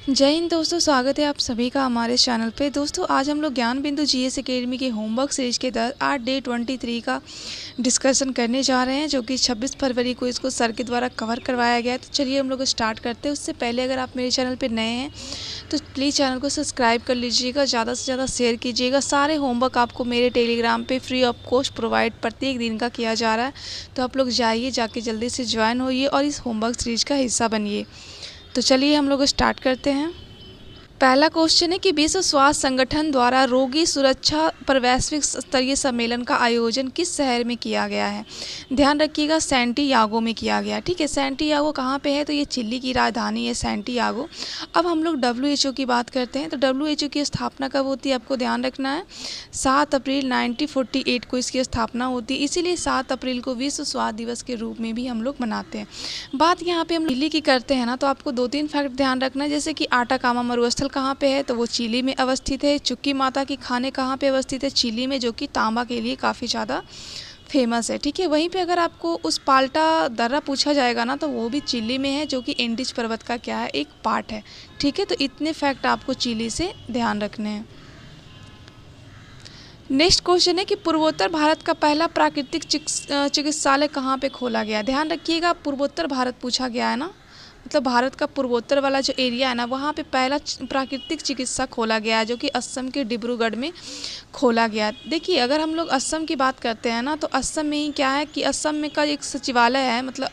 जय हिंद दोस्तों, स्वागत है आप सभी का हमारे चैनल पे। दोस्तों आज हम लोग ज्ञान बिंदु जीएस एकेडमी के होमवर्क सीरीज के तहत आज डे 23 का डिस्कशन करने जा रहे हैं, जो कि 26 फरवरी को इसको सर के द्वारा कवर करवाया गया है। तो चलिए हम लोग स्टार्ट करते हैं। उससे पहले अगर आप मेरे चैनल पे नए हैं तो प्लीज़ चैनल को सब्सक्राइब कर लीजिएगा, ज़्यादा से ज़्यादा शेयर कीजिएगा। सारे होमवर्क आपको मेरे टेलीग्राम पे फ्री ऑफ कॉस्ट प्रोवाइड प्रत्येक दिन का किया जा रहा है, तो आप लोग जाइए, जाके जल्दी से ज्वाइन होइए और इस होमवर्क सीरीज का हिस्सा बनिए। तो चलिए हम लोग स्टार्ट करते हैं। पहला क्वेश्चन है कि विश्व स्वास्थ्य संगठन द्वारा रोगी सुरक्षा पर वैश्विक स्तरीय सम्मेलन का आयोजन किस शहर में किया गया है। ध्यान रखिएगा, सैंटियागो में किया गया। ठीक है, सैंटियागो कहाँ पे है, तो ये चिली की राजधानी है सैंटियागो। अब हम लोग WHO की बात करते हैं। तो WHO की स्थापना कब होती है, आपको ध्यान रखना है। 7 अप्रैल 1948 को इसकी स्थापना होती है, इसीलिए 7 अप्रैल को विश्व स्वास्थ्य दिवस के रूप में भी हम लोग मनाते हैं। बात यहाँ पे हम चिली की करते हैं ना, तो आपको 2-3 फैक्ट ध्यान रखना है, जैसे कि आटाकामा मरुस्थल कहाँ पे है, तो वो चिली में अवस्थित है। चुक्की माता की खाने कहाँ पे अवस्थित है, चिली में, जो कि तांबा के लिए काफ़ी ज़्यादा फेमस है। ठीक है, वहीं पे अगर आपको उस पाल्टा दर्रा पूछा जाएगा ना, तो वो भी चिली में है, जो कि एंडीज पर्वत का क्या है, एक पार्ट है। ठीक है, तो इतने फैक्ट आपको चिली से ध्यान रखने हैं। नेक्स्ट क्वेश्चन है कि पूर्वोत्तर भारत का पहला प्राकृतिक चिकित्सालय कहाँ पे खोला गया। ध्यान रखिएगा, पूर्वोत्तर भारत पूछा गया है ना, मतलब भारत का पूर्वोत्तर वाला जो एरिया है ना, वहाँ पे पहला प्राकृतिक चिकित्सा खोला गया है, जो कि असम के डिब्रूगढ़ में खोला गया। देखिए, अगर हम लोग असम की बात करते हैं ना, तो असम में ही क्या है कि असम में का एक सचिवालय है, मतलब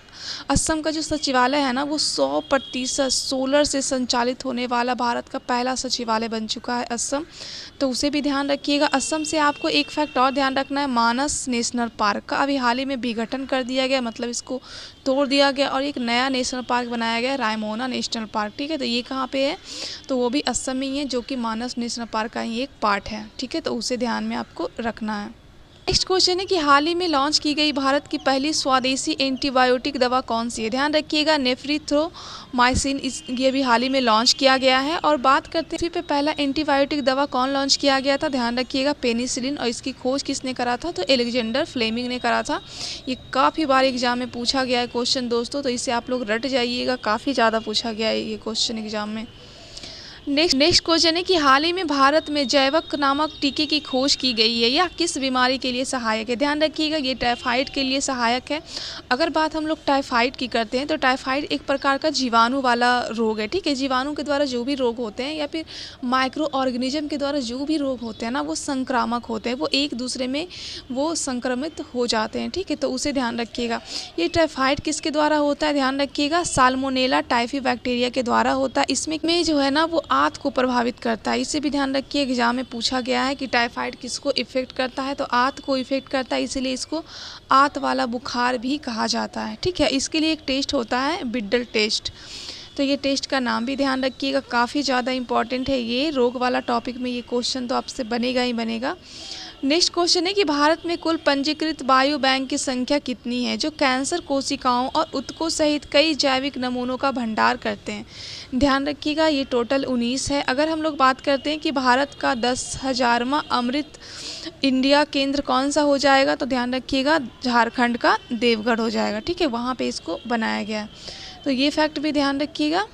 असम का जो सचिवालय है ना, वो 100% सोलर से संचालित होने वाला भारत का पहला सचिवालय बन चुका है असम। तो उसे भी ध्यान रखिएगा। असम से आपको एक फैक्ट और ध्यान रखना है, मानस नेशनल पार्क का अभी हाल ही में विघटन कर दिया गया, मतलब इसको तोड़ दिया गया और एक नया नेशनल पार्क बनाया गया, रायमोना नेशनल पार्क। ठीक है, तो ये कहाँ पे है, तो वो भी असम में ही है, जो कि मानस नेशनल पार्क का ही एक पार्ट है। ठीक है, तो उसे ध्यान में आपको रखना है। नेक्स्ट क्वेश्चन है कि हाल ही में लॉन्च की गई भारत की पहली स्वदेशी एंटीबायोटिक दवा कौन सी है। ध्यान रखिएगा, नेफ्रिथ्रोमाइसिन, ये भी हाल ही में लॉन्च किया गया है। और बात करते हैं पृथ्वी पे पहला एंटीबायोटिक दवा कौन लॉन्च किया गया था। ध्यान रखिएगा, पेनिसिलिन। और इसकी खोज किसने करा था, तो एलेक्जेंडर फ्लेमिंग ने करा था। ये काफ़ी बार एग्जाम में पूछा गया है क्वेश्चन दोस्तों, तो इसे आप लोग रट जाइएगा, काफ़ी ज़्यादा पूछा गया है ये क्वेश्चन एग्जाम में। नेक्स्ट क्वेश्चन है कि हाल ही में भारत में जैवक नामक टीके की खोज की गई है, यह किस बीमारी के लिए सहायक है। ध्यान रखिएगा, ये टाइफाइड के लिए सहायक है। अगर बात हम लोग टाइफाइड की करते हैं, तो टाइफाइड एक प्रकार का जीवाणु वाला रोग है। ठीक है, जीवाणु के द्वारा जो भी रोग होते हैं या फिर माइक्रो ऑर्गेनिज्म के द्वारा जो भी रोग होते हैं ना, वो संक्रामक होते हैं, वो एक दूसरे में वो संक्रमित हो जाते हैं। ठीक है, तो उसे ध्यान रखिएगा। ये टाइफाइड किसके द्वारा होता है, ध्यान रखिएगा, साल्मोनेला टाइफी बैक्टीरिया के द्वारा होता है। इसमें जो है ना, वो आंत को प्रभावित करता है। इसे भी ध्यान रखिए, एग्जाम में पूछा गया है कि टाइफाइड किसको इफेक्ट करता है, तो आंत को इफेक्ट करता है, इसीलिए इसको आंत वाला बुखार भी कहा जाता है। ठीक है, इसके लिए एक टेस्ट होता है, बिड्डल टेस्ट। तो ये टेस्ट का नाम भी ध्यान रखिएगा, काफ़ी ज़्यादा इंपॉर्टेंट है ये रोग वाला टॉपिक में, ये क्वेश्चन तो आपसे बनेगा ही बनेगा। नेक्स्ट क्वेश्चन है कि भारत में कुल पंजीकृत बायो बैंक की संख्या कितनी है, जो कैंसर कोशिकाओं और ऊतकों सहित कई जैविक नमूनों का भंडार करते हैं। ध्यान रखिएगा, ये टोटल 19 है। अगर हम लोग बात करते हैं कि भारत का 10,000वां अमृत इंडिया केंद्र कौन सा हो जाएगा, तो ध्यान रखिएगा, झारखंड का देवगढ़ हो जाएगा। ठीक है, वहाँ पे इसको बनाया गया है, तो ये फैक्ट भी ध्यान रखिएगा।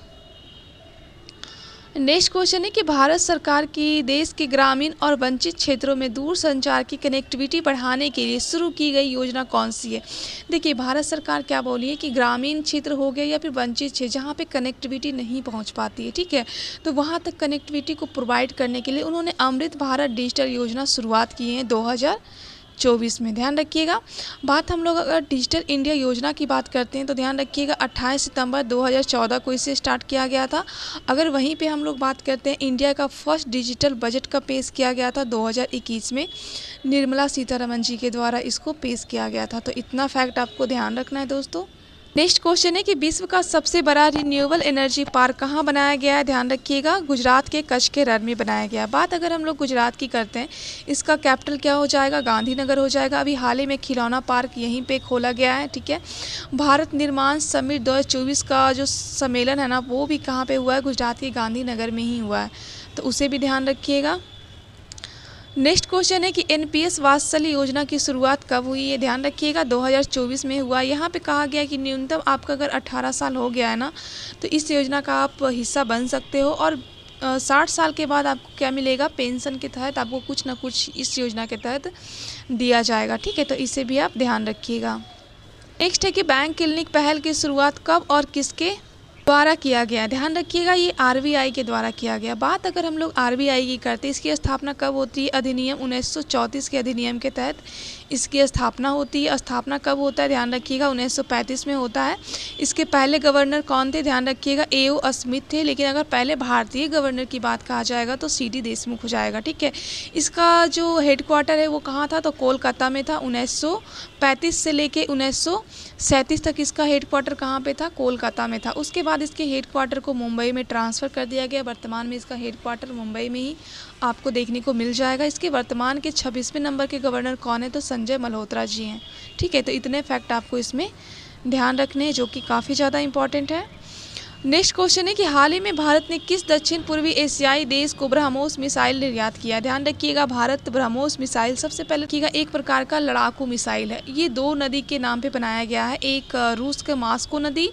नेक्स्ट क्वेश्चन है कि भारत सरकार की देश के ग्रामीण और वंचित क्षेत्रों में दूर संचार की कनेक्टिविटी बढ़ाने के लिए शुरू की गई योजना कौन सी है। देखिए, भारत सरकार क्या बोली है कि ग्रामीण क्षेत्र हो गया या फिर वंचित क्षेत्र, जहाँ पे कनेक्टिविटी नहीं पहुँच पाती है, ठीक है, तो वहाँ तक कनेक्टिविटी को प्रोवाइड करने के लिए उन्होंने अमृत भारत डिजिटल योजना शुरुआत की है 2024 में। ध्यान रखिएगा, बात हम लोग अगर डिजिटल इंडिया योजना की बात करते हैं, तो ध्यान रखिएगा 28 सितंबर 2014 को इसे स्टार्ट किया गया था। अगर वहीं पे हम लोग बात करते हैं, इंडिया का फर्स्ट डिजिटल बजट का पेश किया गया था 2021 में, निर्मला सीतारमन जी के द्वारा इसको पेश किया गया था। तो इतना फैक्ट आपको ध्यान रखना है दोस्तों। नेक्स्ट क्वेश्चन है कि विश्व का सबसे बड़ा रिन्यूएबल एनर्जी पार्क कहाँ बनाया गया है। ध्यान रखिएगा, गुजरात के कच्छ के रण में बनाया गया है। बात अगर हम लोग गुजरात की करते हैं, इसका कैपिटल क्या हो जाएगा, गांधीनगर हो जाएगा। अभी हाल ही में खिलौना पार्क यहीं पे खोला गया है। ठीक है, भारत निर्माण समिट 2024 का जो सम्मेलन है ना, वो भी कहाँ पे हुआ है, गुजरात के गांधीनगर में ही हुआ है, तो उसे भी ध्यान रखिएगा। नेक्स्ट क्वेश्चन है कि एनपीएस वात्सल्य योजना की शुरुआत कब हुई है? ध्यान रखिएगा 2024 में हुआ। यहाँ पे कहा गया है कि न्यूनतम आपका अगर 18 साल हो गया है ना, तो इस योजना का आप हिस्सा बन सकते हो। और 60 साल के बाद आपको क्या मिलेगा? पेंशन के तहत आपको कुछ ना कुछ इस योजना के तहत दिया जाएगा। ठीक है, तो इसे भी आप ध्यान रखिएगा। नेक्स्ट है कि बैंक क्लिनिक पहल की शुरुआत कब और किसके द्वारा किया गया? ध्यान रखिएगा ये आरबीआई के द्वारा किया गया। बात अगर हम लोग आरबीआई की करते हैं, इसकी स्थापना कब होती है? अधिनियम 1934 के अधिनियम के तहत इसकी स्थापना होती है। स्थापना कब होता है? ध्यान रखिएगा 1935 में होता है। इसके पहले गवर्नर कौन थे? ध्यान रखिएगा एओ स्मिथ थे। लेकिन अगर पहले भारतीय गवर्नर की बात कहा जाएगा तो सीडी देशमुख हो जाएगा। ठीक है, इसका जो हेडक्वार्टर है वो कहाँ था? तो कोलकाता में था। 1935 से लेके 1937 तक इसका हेडक्वार्टर कहाँ पे था? कोलकाता में था। उसके बाद इसके हेडक्वार्टर को मुंबई में ट्रांसफ़र कर दिया गया। वर्तमान में इसका हेडक्वार्टर मुंबई में ही आपको देखने को मिल जाएगा। इसके वर्तमान के 26वें नंबर के गवर्नर कौन है? तो संजय मल्होत्रा जी हैं। ठीक है, तो इतने फैक्ट आपको इसमें ध्यान रखने हैं जो कि काफ़ी ज़्यादा इंपॉर्टेंट है। नेक्स्ट क्वेश्चन है कि हाल ही में भारत ने किस दक्षिण पूर्वी एशियाई देश को ब्रह्मोस मिसाइल निर्यात किया? ध्यान रखिएगा भारत ब्रह्मोस मिसाइल सबसे पहले रखिएगा एक प्रकार का लड़ाकू मिसाइल है। ये दो नदी के नाम पे बनाया गया है, एक रूस के मास्को नदी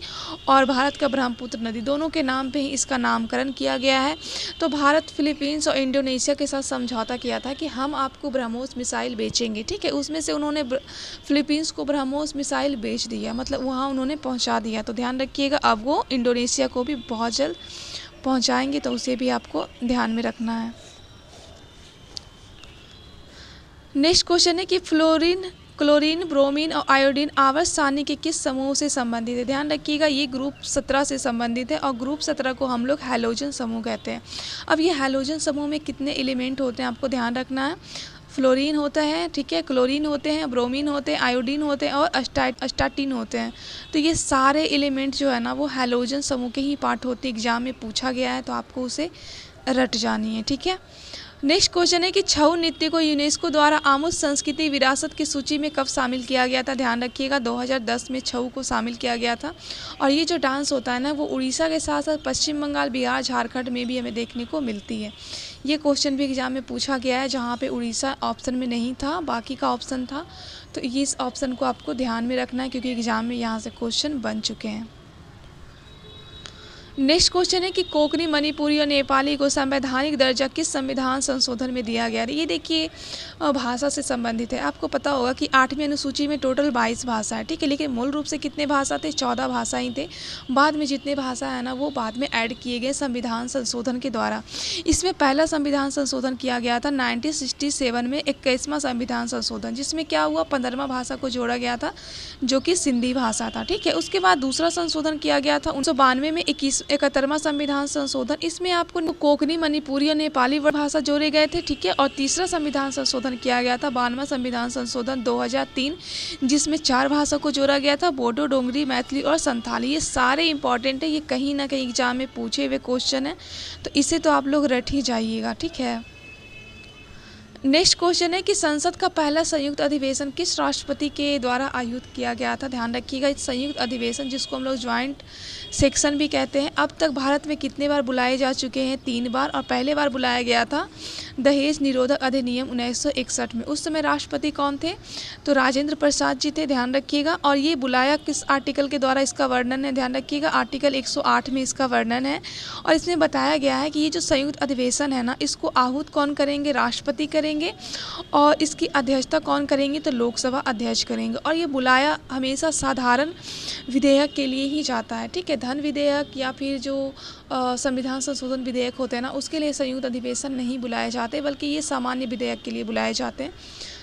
और भारत का ब्रह्मपुत्र नदी, दोनों के नाम पे ही इसका नामकरण किया गया है। तो भारत फिलीपींस और इंडोनेशिया के साथ समझौता किया था कि हम आपको ब्रह्मोस मिसाइल बेचेंगे। ठीक है, उसमें से उन्होंने फिलीपींस को ब्रह्मोस मिसाइल बेच दिया, मतलब वहाँ उन्होंने पहुँचा दिया। तो ध्यान रखिएगा अब वो इंडोनेशिया को भी बहुत जल्द पहुंचाएंगे, तो उसे भी आपको ध्यान में रखना है। नेक्स्ट क्वेश्चन है कि फ्लोरीन, क्लोरीन, ब्रोमीन और आयोडीन आवर्त सारणी के किस समूह से संबंधित है? ध्यान रखिएगा ये ग्रुप 17 से संबंधित है और ग्रुप 17 को हम लोग हैलोजन समूह कहते हैं। अब ये हैलोजन समूह में कितने एलिमेंट होते हैं आपको ध्यान रखना है। फ्लोरीन होता है, ठीक है, क्लोरीन होते हैं, ब्रोमीन होते हैं, आयोडीन होते हैं और अस्टाटीन होते हैं। तो ये सारे एलिमेंट जो है ना वो हैलोजन समूह के ही पार्ट होते हैं। एग्जाम में पूछा गया है तो आपको उसे रट जानी है। ठीक है, नेक्स्ट क्वेश्चन है कि छऊ नृत्य को यूनेस्को द्वारा आमुद संस्कृति विरासत की सूची में कब शामिल किया गया था? ध्यान रखिएगा 2010 में छऊ को शामिल किया गया था। और ये जो डांस होता है ना वो उड़ीसा के साथ साथ पश्चिम बंगाल, बिहार, झारखंड में भी हमें देखने को मिलती है। ये क्वेश्चन भी एग्जाम में पूछा गया है, जहाँ पे उड़ीसा ऑप्शन में नहीं था, बाकी का ऑप्शन था। तो इस ऑप्शन को आपको ध्यान में रखना है क्योंकि एग्जाम में यहाँ से क्वेश्चन बन चुके हैं। नेक्स्ट क्वेश्चन है कि कोंकणी, मणिपुरी और नेपाली को संवैधानिक दर्जा किस संविधान संशोधन में दिया गया? ये देखिए भाषा से संबंधित है। आपको पता होगा कि 8वीं अनुसूची में टोटल 22 भाषा है। ठीक है, लेकिन मूल रूप से कितने भाषा थे? 14 भाषा ही थे। बाद में जितने भाषा है ना वो बाद में ऐड किए गए संविधान संशोधन के द्वारा। इसमें पहला संविधान संशोधन किया गया था 1967 में, 21वां संविधान संशोधन, जिसमें क्या हुआ 15वां भाषा को जोड़ा गया था जो कि सिंधी भाषा था। ठीक है, उसके बाद दूसरा संशोधन किया गया था 1992 में 71वां संविधान संशोधन। इसमें आपको कोंकणी, मणिपुरी और नेपाली भाषा जोड़े गए थे। ठीक है, और तीसरा संविधान संशोधन किया गया था 92वां संविधान संशोधन 2003, जिसमें 4 भाषा को जोड़ा गया था, बोडो, डोंगरी, मैथिली और संथाली। ये सारे इंपॉर्टेंट है, ये कहीं ना कहीं एग्जाम में पूछे हुए क्वेश्चन है, तो इसे तो आप लोग रट ही जाइएगा। ठीक है, नेक्स्ट क्वेश्चन है कि संसद का पहला संयुक्त अधिवेशन किस राष्ट्रपति के द्वारा आयोजित किया गया था? ध्यान रखिएगा इस संयुक्त अधिवेशन, जिसको हम लोग ज्वाइंट सेक्शन भी कहते हैं, अब तक भारत में कितने बार बुलाए जा चुके हैं? 3 बार। और पहले बार बुलाया गया था दहेज निरोधक अधिनियम 1961 में। उस समय राष्ट्रपति कौन थे? तो राजेंद्र प्रसाद जी थे। ध्यान रखिएगा। और ये बुलाया किस आर्टिकल के द्वारा इसका वर्णन है? ध्यान रखिएगा आर्टिकल 108 में इसका वर्णन है। और इसमें बताया गया है कि ये जो संयुक्त अधिवेशन है ना, इसको आहूत कौन करेंगे? राष्ट्रपति करेंगे। और इसकी अध्यक्षता कौन करेंगे? तो लोकसभा अध्यक्ष करेंगे। और ये बुलाया हमेशा साधारण विधेयक के लिए ही जाता है। ठीक है, धन विधेयक या फिर जो संविधान संशोधन विधेयक होते हैं ना, उसके लिए संयुक्त अधिवेशन नहीं बुलाए जाते, बल्कि ये सामान्य विधेयक के लिए बुलाए जाते हैं।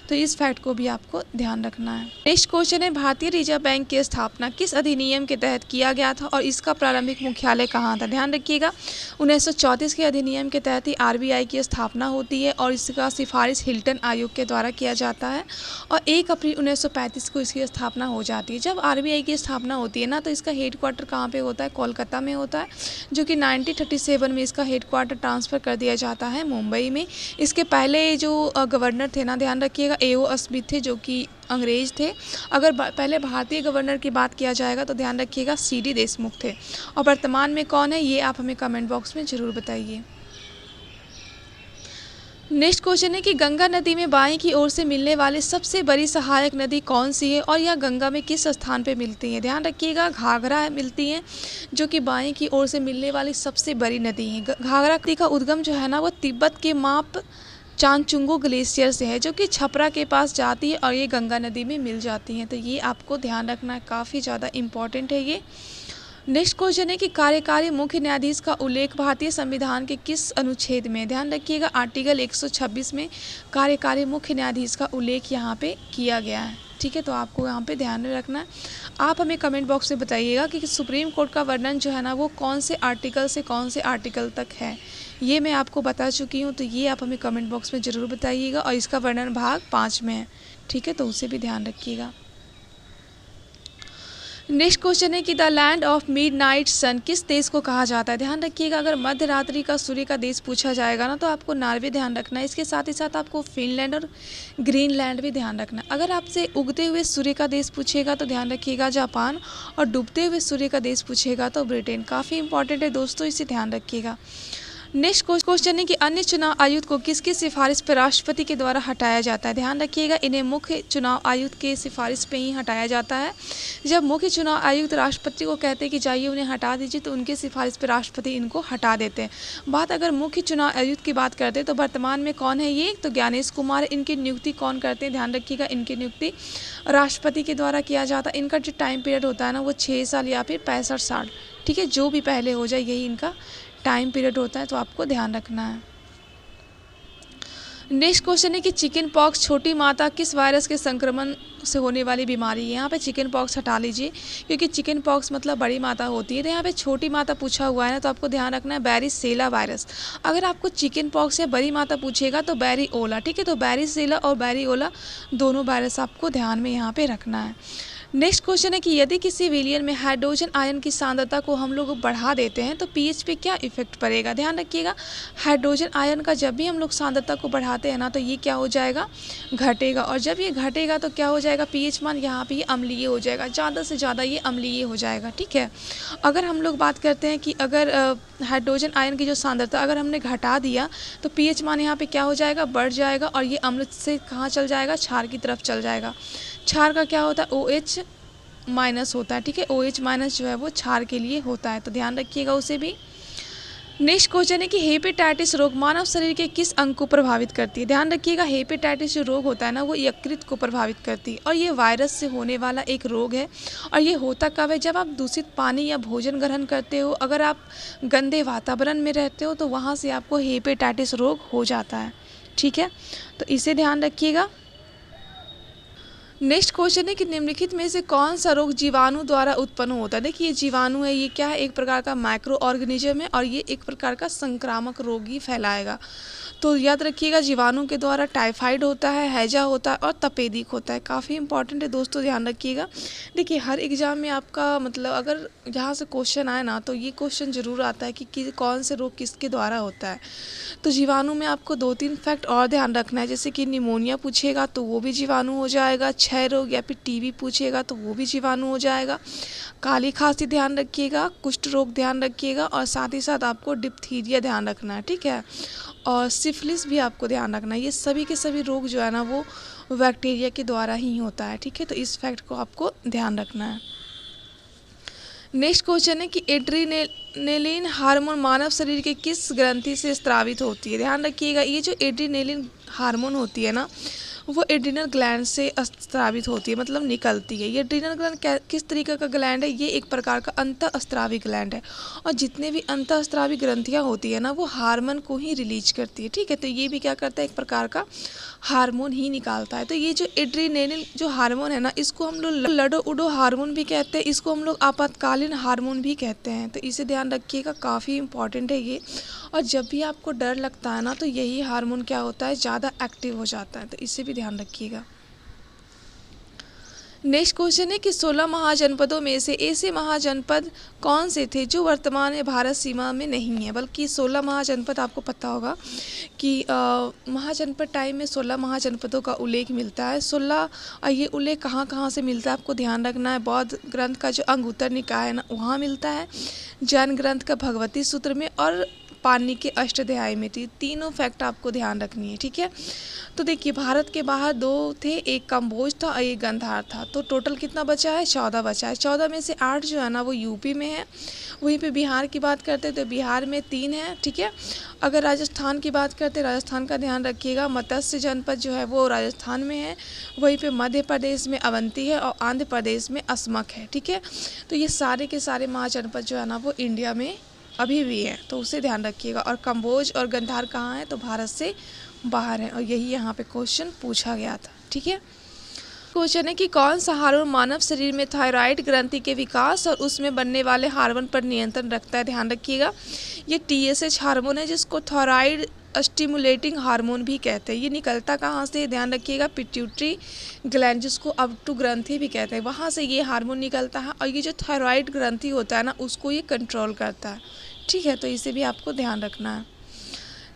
तो इस फैक्ट को भी आपको ध्यान रखना है। नेक्स्ट क्वेश्चन है भारतीय रिजर्व बैंक की स्थापना किस अधिनियम के तहत किया गया था और इसका प्रारंभिक मुख्यालय कहाँ था? ध्यान रखिएगा 1934 के अधिनियम के तहत ही आरबीआई की स्थापना होती है और इसका सिफारिश हिल्टन आयोग के द्वारा किया जाता है और 1 अप्रैल 1935 को इसकी स्थापना हो जाती है। जब आरबीआई की स्थापना होती है ना, तो इसका हेडक्वार्टर कहाँ पे होता है? कोलकाता में होता है, जो कि 1937 में इसका हेडक्वार्टर ट्रांसफ़र कर दिया जाता है मुंबई में। इसके पहले जो गवर्नर थे ना, ध्यान रखिएगा एओ स्मिथ थे, जो कि अंग्रेज थे। अगर पहले भारतीय गवर्नर की बात किया जाएगा तो ध्यान रखिएगा सीडी देशमुख थे। और वर्तमान में कौन है ये आप हमें कमेंट बॉक्स में ज़रूर बताइए। नेक्स्ट क्वेश्चन है कि गंगा नदी में बाएं की ओर से मिलने वाली सबसे बड़ी सहायक नदी कौन सी है और यह गंगा में किस स्थान पे मिलती है। ध्यान रखिएगा, घाघरा मिलती है जो कि बाएं की ओर से मिलने वाली सबसे बड़ी नदी है। घाघरा नदी का उद्गम जो है ना वो तिब्बत के माप चांगचुंगो ग्लेशियर से है जो कि छपरा के पास जाती है और ये गंगा नदी में मिल जाती है। तो ये आपको ध्यान रखना है, काफ़ी ज़्यादा इम्पॉर्टेंट है ये। नेक्स्ट क्वेश्चन है कि कार्यकारी मुख्य न्यायाधीश का उल्लेख भारतीय संविधान के किस अनुच्छेद में। ध्यान रखिएगा, आर्टिकल 126 में कार्यकारी मुख्य न्यायाधीश का उल्लेख यहाँ पे किया गया है। ठीक है, तो आपको यहाँ पे ध्यान में रखना है। आप हमें कमेंट बॉक्स में बताइएगा कि सुप्रीम कोर्ट का वर्णन जो है ना वो कौन से आर्टिकल से कौन से आर्टिकल तक है। ये मैं आपको बता चुकी हूँ, तो ये आप हमें कमेंट बॉक्स में ज़रूर बताइएगा। और इसका वर्णन भाग 5 में है। ठीक है, तो उसे भी ध्यान रखिएगा। नेक्स्ट क्वेश्चन है कि द लैंड ऑफ मिडनाइट सन किस देश को कहा जाता है। ध्यान रखिएगा, अगर मध्य रात्रि का सूर्य का देश पूछा जाएगा ना तो आपको नॉर्वे ध्यान रखना है। इसके साथ ही साथ आपको फिनलैंड और ग्रीनलैंड भी ध्यान रखना है। अगर आपसे उगते हुए सूर्य का देश पूछेगा तो ध्यान रखिएगा जापान, और डूबते हुए सूर्य का देश पूछेगा तो ब्रिटेन। काफ़ी इंपॉर्टेंट है दोस्तों, इसे ध्यान रखिएगा। नेक्स्ट क्वेश्चन है कि अन्य चुनाव आयुक्त को किसकी सिफारिश पर राष्ट्रपति के द्वारा हटाया जाता है। ध्यान रखिएगा, इन्हें मुख्य चुनाव आयुक्त के सिफारिश पे ही हटाया जाता है। जब मुख्य चुनाव आयुक्त राष्ट्रपति को कहते हैं कि जाइए उन्हें हटा दीजिए तो उनके सिफारिश पर राष्ट्रपति इनको हटा देते हैं। बात अगर मुख्य चुनाव आयुक्त की बात करते हैं तो वर्तमान में कौन है ये, तो ज्ञानेश कुमार। इनकी नियुक्ति कौन करते हैं, ध्यान रखिएगा, इनकी नियुक्ति राष्ट्रपति के द्वारा किया जाता है। इनका जो टाइम पीरियड होता है ना वो 6 साल या फिर 65 साल। ठीक है, जो भी पहले हो जाए यही इनका टाइम पीरियड होता है, तो आपको ध्यान रखना है। नेक्स्ट क्वेश्चन है कि चिकन पॉक्स छोटी माता किस वायरस के संक्रमण से होने वाली बीमारी है। यहाँ पे चिकन पॉक्स हटा लीजिए क्योंकि चिकन पॉक्स मतलब बड़ी माता होती है। तो यहाँ पे छोटी माता पूछा हुआ है ना, तो आपको ध्यान रखना है बैरिसेला वायरस। अगर आपको चिकन पॉक्स या बड़ी माता पूछेगा तो बैरिओला। ठीक है, तो बैरिसेला और बैरिओला दोनों वायरस आपको ध्यान में यहाँ पे रखना है। नेक्स्ट क्वेश्चन है कि यदि किसी विलियन में हाइड्रोजन आयन की सांद्रता को हम लोग बढ़ा देते हैं तो पीएच पे क्या इफेक्ट पड़ेगा। ध्यान रखिएगा, हाइड्रोजन आयन का जब भी हम लोग सांद्रता को बढ़ाते हैं ना तो ये क्या हो जाएगा, घटेगा। और जब ये घटेगा तो क्या हो जाएगा, पीएच मान यहाँ पे ये अम्लीय हो जाएगा, ज़्यादा से ज़्यादा ये अम्लीय हो जाएगा। ठीक है, अगर हम लोग बात करते हैं कि अगर हाइड्रोजन आयन की जो सांद्रता अगर हमने घटा दिया तो पीएच मान यहाँ पे क्या हो जाएगा, बढ़ जाएगा। और ये अम्ल से कहाँ चल जाएगा, क्षार की तरफ चल जाएगा। क्षार का क्या होता है, OH माइनस होता है। ठीक है, OH माइनस जो है वो क्षार के लिए होता है, तो ध्यान रखिएगा उसे भी। नेक्स्ट क्वेश्चन है कि हेपेटाइटिस रोग मानव शरीर के किस अंग को प्रभावित करती है। ध्यान रखिएगा, हेपेटाइटिस जो रोग होता है ना वो यकृत को प्रभावित करती है और ये वायरस से होने वाला एक रोग है। और ये होता कब है, जब आप दूषित पानी या भोजन ग्रहण करते हो, अगर आप गंदे वातावरण में रहते हो तो वहाँ से आपको हेपेटाइटिस रोग हो जाता है। ठीक है, तो इसे ध्यान रखिएगा। नेक्स्ट क्वेश्चन है कि निम्नलिखित में से कौन सा रोग जीवाणु द्वारा उत्पन्न होता है। देखिए, ये जीवाणु है, ये क्या है, एक प्रकार का माइक्रो ऑर्गेनिज्म है और ये एक प्रकार का संक्रामक रोग ही फैलाएगा। तो याद रखिएगा, जीवाणु के द्वारा टाइफाइड होता है, हैजा होता है और तपेदिक होता है। काफ़ी इंपॉर्टेंट है दोस्तों, ध्यान रखिएगा। देखिए, हर एग्जाम में आपका मतलब अगर यहाँ से क्वेश्चन आए ना तो ये क्वेश्चन ज़रूर आता है कि कौन से रोग किसके द्वारा होता है। तो जीवाणु में आपको 2-3 फैक्ट और ध्यान रखना है, जैसे कि निमोनिया पूछेगा तो वो भी जीवाणु हो जाएगा, क्षय रोग या फिर टीबी पूछेगा तो वो भी जीवाणु हो जाएगा, काली खांसी ध्यान रखिएगा, कुष्ठ रोग ध्यान रखिएगा और साथ ही साथ आपको डिप्थीरिया ध्यान रखना है। ठीक है, और सिफिलिस भी आपको ध्यान रखना है। ये सभी के सभी रोग जो है ना वो बैक्टीरिया के द्वारा ही होता है। ठीक है, तो इस फैक्ट को आपको ध्यान रखना है। नेक्स्ट क्वेश्चन है कि एड्रीनेलिन हार्मोन मानव शरीर के किस ग्रंथि से स्रावित होती है। ध्यान रखिएगा, ये जो एड्रीनेलिन हार्मोन होती है ना वो एड्रिनल ग्लैंड से स्रावित होती है, मतलब निकलती है। ये एड्रिनल ग्लैंड किस तरीके का ग्लैंड है, ये एक प्रकार का अंतःस्रावी ग्लैंड है और जितने भी अंतःस्रावी ग्रंथियाँ होती है ना वो हार्मोन को ही रिलीज करती है। ठीक है, तो ये भी क्या करता है, एक प्रकार का हार्मोन ही निकालता है। तो ये जो एड्रीनेलिन जो हार्मोन है ना इसको हम लोग लडो उडो हार्मोन भी कहते हैं, इसको हम लोग आपातकालीन हार्मोन भी कहते हैं। तो इसे ध्यान रखिएगा, काफ़ी इंपॉर्टेंट है ये। और जब भी आपको डर लगता है ना तो यही हार्मोन क्या होता है, ज़्यादा एक्टिव हो जाता है, तो इसे भी ध्यान रखिएगा। नेक्स्ट क्वेश्चन है कि 16 महाजनपदों में से ऐसे महाजनपद कौन से थे जो वर्तमान में भारत सीमा में नहीं है। बल्कि 16 महाजनपद आपको पता होगा कि महाजनपद टाइम में 16 महाजनपदों का उल्लेख मिलता है। 16 ये उल्लेख कहाँ कहाँ से मिलता है आपको ध्यान रखना है। बौद्ध ग्रंथ का जो अंगुत्तर निकाय है ना वहाँ मिलता है, जैन ग्रंथ का भगवती सूत्र में, और पानी के अष्टाध्यायी में थी। तीनों फैक्ट आपको ध्यान रखनी है, ठीक है। तो देखिए भारत के बाहर 2 थे, एक कंबोज था और एक गंधार था। तो टोटल कितना बचा है? 14 बचा है। 14 में से 8 जो है ना वो यूपी में है। वहीं पे बिहार की बात करते हैं तो बिहार में 3 है, ठीक है। अगर राजस्थान की बात करते हैं, राजस्थान का ध्यान रखिएगा, मत्स्य जनपद जो है वो राजस्थान में है। वहीं पे मध्य प्रदेश में अवंती है और आंध्र प्रदेश में असमक है, ठीक है। तो ये सारे के सारे महाजनपद जो है ना वो इंडिया में अभी भी है, तो उसे ध्यान रखिएगा। और कंबोज और गंधार कहाँ है? तो भारत से बाहर है, और यही यहाँ पे क्वेश्चन पूछा गया था, ठीक है। क्वेश्चन है कि कौन सा हार्मोन मानव शरीर में थायराइड ग्रंथि के विकास और उसमें बनने वाले हार्मोन पर नियंत्रण रखता है? ध्यान रखिएगा, ये TSH हार्मोन है, जिसको थायराइड स्टिमुलेटिंग हार्मोन भी कहते हैं। ये निकलता कहाँ से? ध्यान रखिएगा, पिट्यूटरी ग्लैंड, जिसको अबटू ग्रंथि भी कहते हैं, वहाँ से ये हार्मोन निकलता है। और ये जो थायराइड ग्रंथि होता है ना, उसको ये कंट्रोल करता है, ठीक है। तो इसे भी आपको ध्यान रखना है।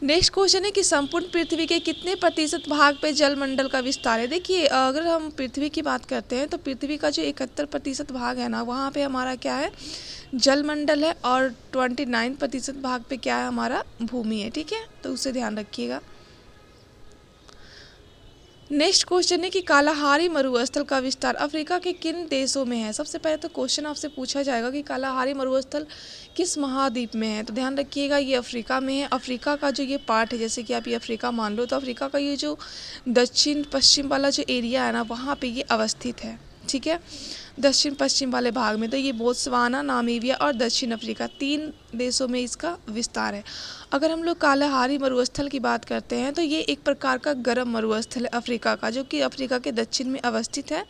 नेक्स्ट क्वेश्चन है कि संपूर्ण पृथ्वी के कितने प्रतिशत भाग पे जलमंडल का विस्तार है? देखिए अगर हम पृथ्वी की बात करते हैं तो पृथ्वी का जो 71% भाग है ना, वहाँ पे हमारा क्या है? जलमंडल है। और 29% भाग पे क्या है? हमारा भूमि है, ठीक है। तो उसे ध्यान रखिएगा। नेक्स्ट क्वेश्चन है कि कालाहारी मरुस्थल का विस्तार अफ्रीका के किन देशों में है? सबसे पहले तो क्वेश्चन आपसे पूछा जाएगा कि कालाहारी मरुस्थल किस महाद्वीप में है? तो ध्यान रखिएगा ये अफ्रीका में है। अफ्रीका का जो ये पार्ट है, जैसे कि आप ये अफ्रीका मान लो, तो अफ्रीका का ये जो दक्षिण पश्चिम वाला जो एरिया है ना, वहाँ पे ये अवस्थित है, ठीक है, दक्षिण पश्चिम वाले भाग में। तो ये बोत्सवाना, नामीबिया और दक्षिण अफ्रीका 3 देशों में इसका विस्तार है। अगर हम लोग कालाहारी मरुस्थल की बात करते हैं तो ये एक प्रकार का गर्म मरुस्थल है अफ्रीका का, जो कि अफ्रीका के दक्षिण में अवस्थित है।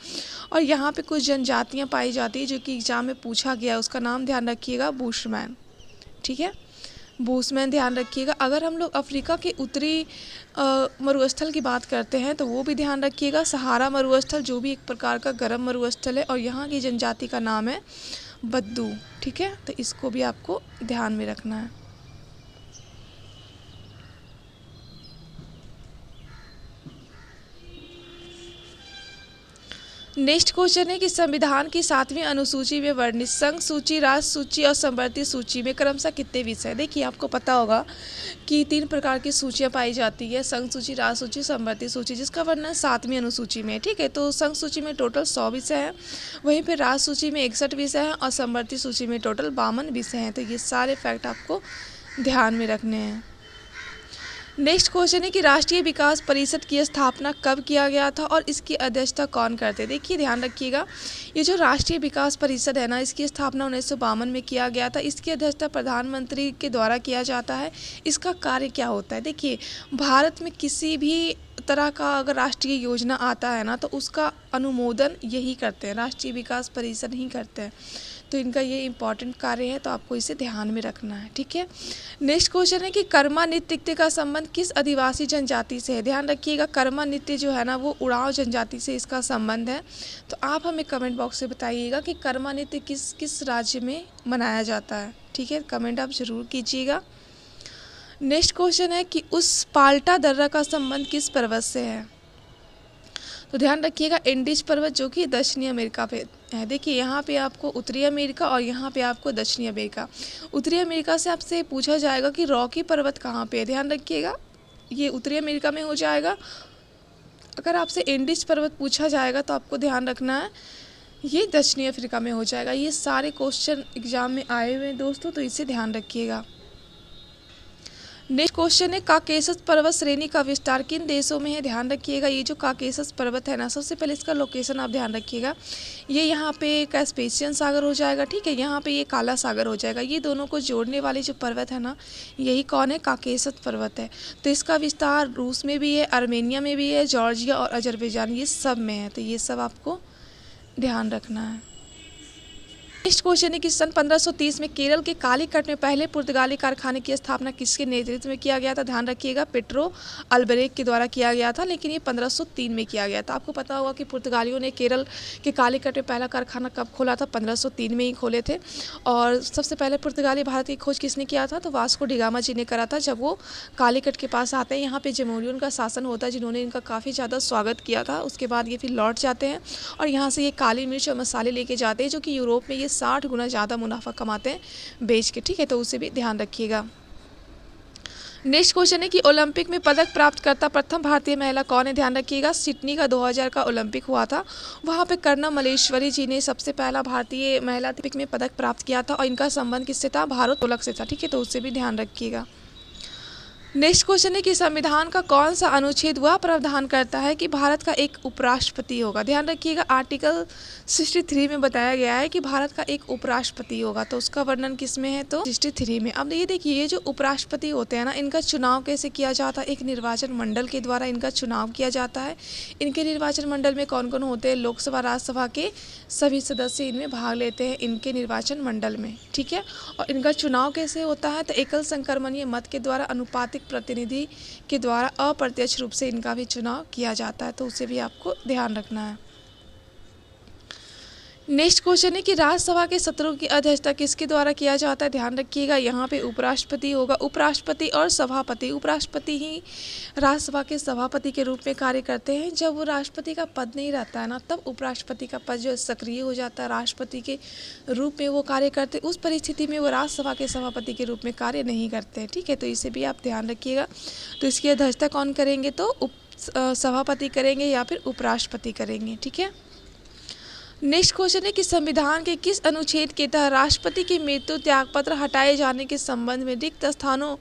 और यहाँ पे कुछ जनजातियाँ पाई जाती है, जो कि एग्जाम में पूछा गया है। उसका नाम ध्यान रखिएगा, बुशमैन, ठीक है, बुशमैन ध्यान रखिएगा। अगर हम लोग अफ्रीका के उत्तरी मरुस्थल की बात करते हैं तो वो भी ध्यान रखिएगा, सहारा मरुस्थल, जो भी एक प्रकार का गर्म मरुस्थल है। और यहाँ की जनजाति का नाम है बद्दू, ठीक है। तो इसको भी आपको ध्यान में रखना है। नेक्स्ट क्वेश्चन है कि संविधान की 7वीं अनुसूची में वर्णित संघ सूची, राज सूची और संवर्ती सूची में क्रमशः कितने विषय? देखिए आपको पता होगा कि 3 प्रकार की सूचियां पाई जाती है, संघ सूची, राज सूची, संवर्ती सूची, जिसका वर्णन 7वीं अनुसूची में है, ठीक है। तो संघ सूची में टोटल 100 विषय हैं, वहीं पर राज सूची में 61 विषय हैं और संवर्ती सूची में टोटल 52 विषय हैं। तो ये सारे फैक्ट आपको ध्यान में रखने हैं। नेक्स्ट क्वेश्चन है कि राष्ट्रीय विकास परिषद की स्थापना कब किया गया था और इसकी अध्यक्षता कौन करते? देखिए ध्यान रखिएगा, ये जो राष्ट्रीय विकास परिषद है ना, इसकी स्थापना 1952 में किया गया था। इसकी अध्यक्षता प्रधानमंत्री के द्वारा किया जाता है। इसका कार्य क्या होता है? देखिए भारत में किसी भी तरह का अगर राष्ट्रीय योजना आता है ना, तो उसका अनुमोदन यही करते हैं, राष्ट्रीय विकास परिषद ही करते हैं। तो इनका ये इम्पॉर्टेंट कार्य है, तो आपको इसे ध्यान में रखना है, ठीक है। नेक्स्ट क्वेश्चन है कि कर्मा नृत्य का संबंध किस आदिवासी जनजाति से है? ध्यान रखिएगा, कर्मा नृत्य जो है ना वो उड़ाव जनजाति से इसका संबंध है। तो आप हमें कमेंट बॉक्स से बताइएगा कि कर्मा नृत्य किस किस राज्य में मनाया जाता है, ठीक है। कमेंट आप ज़रूर कीजिएगा। नेक्स्ट क्वेश्चन है कि उस पाल्टा दर्रा का संबंध किस पर्वत से है? तो ध्यान रखिएगा, एंडीज पर्वत, जो कि दक्षिणी अमेरिका पे है। देखिए यहाँ पे आपको उत्तरी अमेरिका और यहाँ पे आपको दक्षिणी अमेरिका। उत्तरी अमेरिका से आपसे पूछा जाएगा कि रॉकी पर्वत कहाँ पे है? ध्यान रखिएगा, ये उत्तरी अमेरिका में हो जाएगा। अगर आपसे एंडीज पर्वत पूछा जाएगा तो आपको ध्यान रखना है ये दक्षिणी अफ्रीका में हो जाएगा। ये सारे क्वेश्चन एग्जाम में आए हुए हैं दोस्तों, तो इसे ध्यान रखिएगा। नेक्स्ट क्वेश्चन है काकेशस पर्वत श्रेणी का विस्तार किन देशों में है? ध्यान रखिएगा, ये जो काकेशस पर्वत है ना, सबसे पहले इसका लोकेशन आप ध्यान रखिएगा। ये यहाँ पे कैस्पेशियन सागर हो जाएगा, ठीक है। यहाँ पे ये काला सागर हो जाएगा। ये दोनों को जोड़ने वाले जो पर्वत है ना, यही कौन है? काकेशस पर्वत है। तो इसका विस्तार रूस में भी है, आर्मेनिया में भी है, जॉर्जिया और अजरबैजान, ये सब में है। तो ये सब आपको ध्यान रखना है। नेक्स्ट क्वेश्चन है कि सन 1530 में केरल के कालीकट में पहले पुर्तगाली कारखाने की स्थापना किसके नेतृत्व में किया गया था? ध्यान रखिएगा, पेट्रो अल्बरेक के द्वारा किया गया था, लेकिन ये 1503 में किया गया था। आपको पता होगा कि पुर्तगालियों ने केरल के कालीकट में पहला कारखाना कब खोला था? 1503 में ही खोले थे। और सबसे पहले पुर्तगाली भारत की खोज किसने किया था? तो वास्को डिगामा जी ने करा था। जब वो कालीकट के पास आते हैं, यहाँ पे जमोरियन का शासन होता है, जिन्होंने इनका काफ़ी ज़्यादा स्वागत किया था। उसके बाद ये फिर लौट जाते हैं और यहाँ से ये काली मिर्च और मसाले लेके जाते हैं, जो कि यूरोप में ये 60 गुना ज़्यादा मुनाफा कमाते हैं बेच के, ठीक है। तो उसे भी ध्यान रखिएगा। नेक्स्ट क्वेश्चन है कि ओलंपिक में पदक प्राप्त करता प्रथम भारतीय महिला कौन है। ध्यान रखिएगा, सिडनी का 2000 का ओलंपिक हुआ था, वहाँ पे कर्णम मल्लेश्वरी जी ने सबसे पहला भारतीय महिला ओलंपिक में पदक प्राप्त किया था और इनका संबंध किससे था, भारोत्तोलक से था। ठीक है, तो उससे भी ध्यान रखिएगा। नेक्स्ट क्वेश्चन है कि संविधान का कौन सा अनुच्छेद वह प्रावधान करता है कि भारत का एक उपराष्ट्रपति होगा। ध्यान रखिएगा, आर्टिकल 63 में बताया गया है कि भारत का एक उपराष्ट्रपति होगा, तो उसका वर्णन किस में है, तो 63 में। अब ये देखिए, ये जो उपराष्ट्रपति होते हैं ना, इनका चुनाव कैसे किया जाता है, एक निर्वाचन मंडल के द्वारा इनका चुनाव किया जाता है। इनके निर्वाचन मंडल में कौन कौन होते हैं, लोकसभा राज्यसभा के सभी सदस्य इनमें भाग लेते हैं इनके निर्वाचन मंडल में। ठीक है, और इनका चुनाव कैसे होता है, तो एकल संक्रमणीय मत के द्वारा अनुपातिक प्रतिनिधि के द्वारा अप्रत्यक्ष रूप से इनका भी चुनाव किया जाता है, तो उसे भी आपको ध्यान रखना है। नेक्स्ट क्वेश्चन है कि राज्यसभा के सत्रों की अध्यक्षता किसके द्वारा किया जाता है। ध्यान रखिएगा, यहाँ पे उपराष्ट्रपति होगा। उपराष्ट्रपति और सभापति, उपराष्ट्रपति ही राज्यसभा के सभापति के रूप में कार्य करते हैं। जब वो राष्ट्रपति का पद नहीं रहता है ना, तब उपराष्ट्रपति का पद जो सक्रिय हो जाता है, राष्ट्रपति के रूप में वो कार्य करते हैं। उस परिस्थिति में वो राज्यसभा के सभापति के रूप में कार्य नहीं करते हैं। ठीक है, तो इसे भी आप ध्यान रखिएगा। तो इसकी अध्यक्षता कौन करेंगे, तो सभापति करेंगे या फिर उपराष्ट्रपति करेंगे। ठीक है। नेक्स्ट क्वेश्चन है कि संविधान के किस अनुच्छेद के तहत राष्ट्रपति की मृत्यु त्यागपत्र हटाए जाने के संबंध में रिक्त स्थानों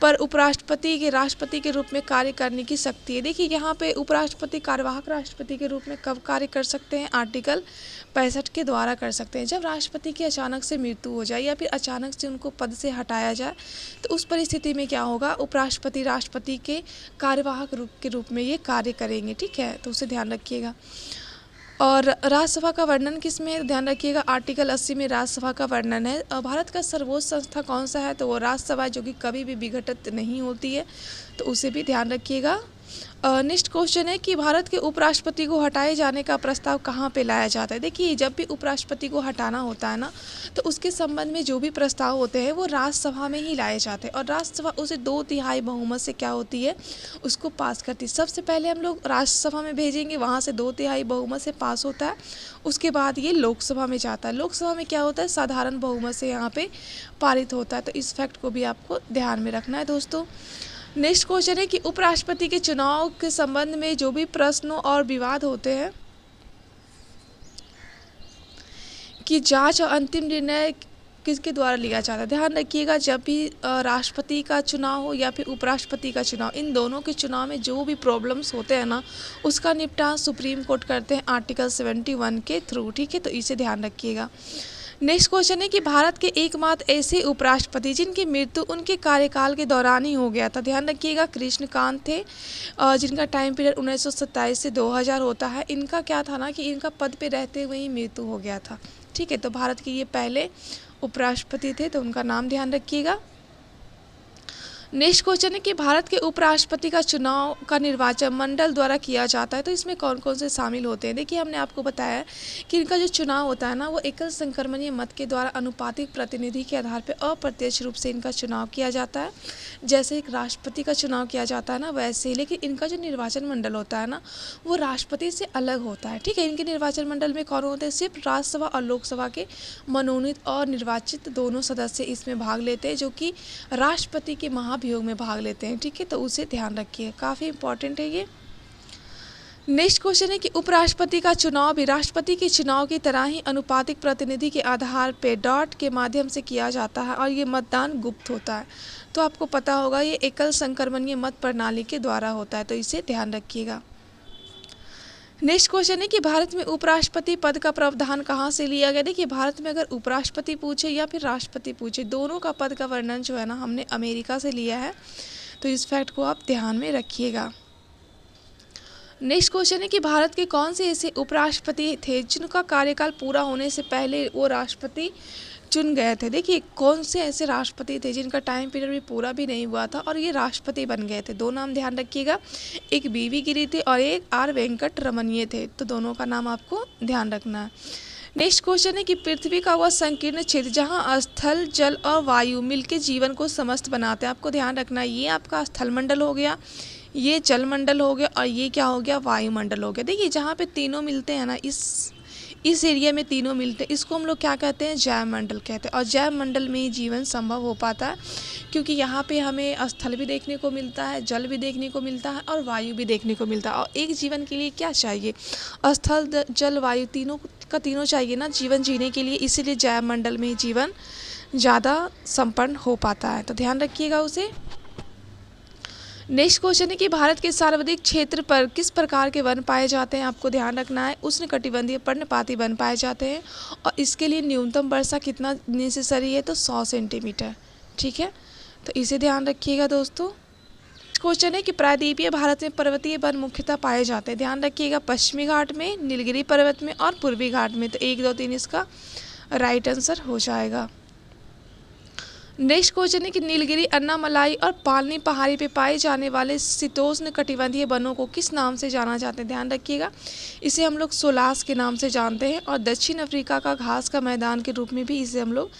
पर उपराष्ट्रपति के राष्ट्रपति के रूप में कार्य करने की शक्ति है। देखिए, यहाँ पे उपराष्ट्रपति कार्यवाहक राष्ट्रपति के रूप में कब कार्य कर सकते हैं, आर्टिकल 65 के द्वारा कर सकते हैं। जब राष्ट्रपति की अचानक से मृत्यु हो जाए या फिर अचानक से उनको पद से हटाया जाए, तो उस परिस्थिति में क्या होगा, उपराष्ट्रपति राष्ट्रपति के कार्यवाहक रूप के रूप में ये कार्य करेंगे। ठीक है, तो उसे ध्यान रखिएगा। और राज्यसभा का वर्णन किस में, ध्यान रखिएगा, आर्टिकल 80 में राज्यसभा का वर्णन है। भारत का सर्वोच्च संस्था कौन सा है, तो वो राज्यसभा, जो कि कभी भी विघटित नहीं होती है, तो उसे भी ध्यान रखिएगा। नेक्स्ट क्वेश्चन है कि भारत के उपराष्ट्रपति को हटाए जाने का प्रस्ताव कहाँ पे लाया जाता है। देखिए, जब भी उपराष्ट्रपति को हटाना होता है ना, तो उसके संबंध में जो भी प्रस्ताव होते हैं वो राज्यसभा में ही लाए जाते हैं और राज्यसभा उसे 2/3 बहुमत से क्या होती है, उसको पास करती है। सबसे पहले हम लोग राज्यसभा में भेजेंगे, वहाँ से 2/3 बहुमत से पास होता है। उसके बाद ये लोकसभा में जाता है। लोकसभा में क्या होता है, साधारण बहुमत से यहाँ पे पारित होता है। तो इस फैक्ट को भी आपको ध्यान में रखना है दोस्तों। नेक्स्ट क्वेश्चन है कि उपराष्ट्रपति के चुनाव के संबंध में जो भी प्रश्नों और विवाद होते हैं कि जांच और अंतिम निर्णय किसके द्वारा लिया जाता है। ध्यान रखिएगा, जब भी राष्ट्रपति का चुनाव हो या फिर उपराष्ट्रपति का चुनाव, इन दोनों के चुनाव में जो भी प्रॉब्लम्स होते हैं ना, उसका निपटान सुप्रीम कोर्ट करते हैं आर्टिकल 71 के थ्रू। ठीक है, तो इसे ध्यान रखिएगा। नेक्स्ट क्वेश्चन है कि भारत के एकमात्र ऐसे उपराष्ट्रपति जिनकी मृत्यु उनके कार्यकाल के दौरान ही हो गया था। ध्यान रखिएगा, कृष्णकांत थे, जिनका टाइम पीरियड 1927 से 2000 होता है। इनका क्या था ना कि इनका पद पे रहते हुए ही मृत्यु हो गया था। ठीक है, तो भारत के ये पहले उपराष्ट्रपति थे, तो उनका नाम ध्यान रखिएगा। नेक्स्ट क्वेश्चन है कि भारत के उपराष्ट्रपति का चुनाव का निर्वाचन मंडल द्वारा किया जाता है, तो इसमें कौन कौन से शामिल होते हैं। देखिए, हमने आपको बताया कि इनका जो चुनाव होता है ना, वो एकल संक्रमणीय मत के द्वारा अनुपातिक प्रतिनिधि के आधार पर अप्रत्यक्ष रूप से इनका चुनाव किया जाता है। जैसे एक राष्ट्रपति का चुनाव किया जाता है ना, वैसे ही, लेकिन इनका जो निर्वाचन मंडल होता है ना, वो राष्ट्रपति से अलग होता है। ठीक है, इनके निर्वाचन मंडल में कौन होते हैं, सिर्फ राज्यसभा और लोकसभा के मनोनीत और निर्वाचित दोनों सदस्य इसमें भाग लेते हैं, जो कि राष्ट्रपति के महाभियोग में भाग लेते हैं। ठीक है, तो उसे ध्यान रखिए, काफ़ी इंपॉर्टेंट है ये। नेक्स्ट क्वेश्चन है कि उपराष्ट्रपति का चुनाव भी राष्ट्रपति के चुनाव की तरह ही अनुपातिक प्रतिनिधि के आधार पर डॉट के माध्यम से किया जाता है और ये मतदान गुप्त होता है। तो आपको पता होगा, ये एकल संक्रमणीय मत प्रणाली के द्वारा होता है, तो इसे ध्यान रखिएगा। नेक्स्ट क्वेश्चन है कि भारत में उपराष्ट्रपति पद का प्रावधान कहाँ से लिया गया। देखिए, भारत में अगर उपराष्ट्रपति पूछे या फिर राष्ट्रपति पूछे, दोनों का पद का वर्णन जो है ना, हमने अमेरिका से लिया है, तो इस फैक्ट को आप ध्यान में रखिएगा। नेक्स्ट क्वेश्चन है कि भारत के कौन से ऐसे उपराष्ट्रपति थे जिनका कार्यकाल पूरा होने से पहले वो राष्ट्रपति चुन गए थे। देखिए, कौन से ऐसे राष्ट्रपति थे जिनका टाइम पीरियड भी पूरा भी नहीं हुआ था और ये राष्ट्रपति बन गए थे। दो नाम ध्यान रखिएगा, एक बीवी गिरी थे और एक आर वेंकट रमनिये थे, तो दोनों का नाम आपको ध्यान रखना है। नेक्स्ट क्वेश्चन है कि पृथ्वी का वह संकीर्ण क्षेत्र जहां स्थल, जल और वायु मिलकर जीवन को समस्त बनाते हैं। आपको ध्यान रखना है, ये आपका स्थल मंडल हो गया, ये जल मंडल हो गया और ये क्या हो गया, वायुमंडल हो गया। देखिए, जहाँ पे तीनों मिलते हैं ना, इस एरिया में तीनों मिलते हैं, इसको हम लोग क्या कहते हैं, जैव मंडल कहते हैं। और जैव मंडल में ही जीवन संभव हो पाता है, क्योंकि यहाँ पे हमें स्थल भी देखने को मिलता है, जल भी देखने को मिलता है और वायु भी देखने को मिलता है। और एक जीवन के लिए क्या चाहिए, स्थल जल वायु तीनों का तीनों चाहिए ना जीवन जीने के लिए, इसीलिए जैव मंडल में ही जीवन ज़्यादा संपन्न हो पाता है। तो ध्यान रखिएगा उसे। नेक्स्ट क्वेश्चन है कि भारत के सार्वधिक क्षेत्र पर किस प्रकार के वन पाए जाते हैं, आपको ध्यान रखना है। उष्णकटिबंधीय पर्णपाती वन पाए जाते हैं और इसके लिए न्यूनतम वर्षा कितना नेसेसरी है, तो 100 सेंटीमीटर। ठीक है, तो इसे ध्यान रखिएगा दोस्तों। क्वेश्चन है कि प्रायद्वीपीय भारत में पर्वतीय वन मुख्यतः पाए जाते हैं, ध्यान रखिएगा, पश्चिमी घाट में, नीलगिरी पर्वत में और पूर्वी घाट में। तो 1, 2, 3 इसका राइट आंसर हो जाएगा। नेक्स्ट क्वेश्चन है कि नीलगिरी, अन्नामलाई और पालनी पहाड़ी पे पाए जाने वाले शीतोष्ण कटिबंधीय वनों को किस नाम से जाना जाता है, ध्यान रखिएगा। इसे हम लोग सोलास के नाम से जानते हैं और दक्षिण अफ्रीका का घास का मैदान के रूप में भी इसे हम लोग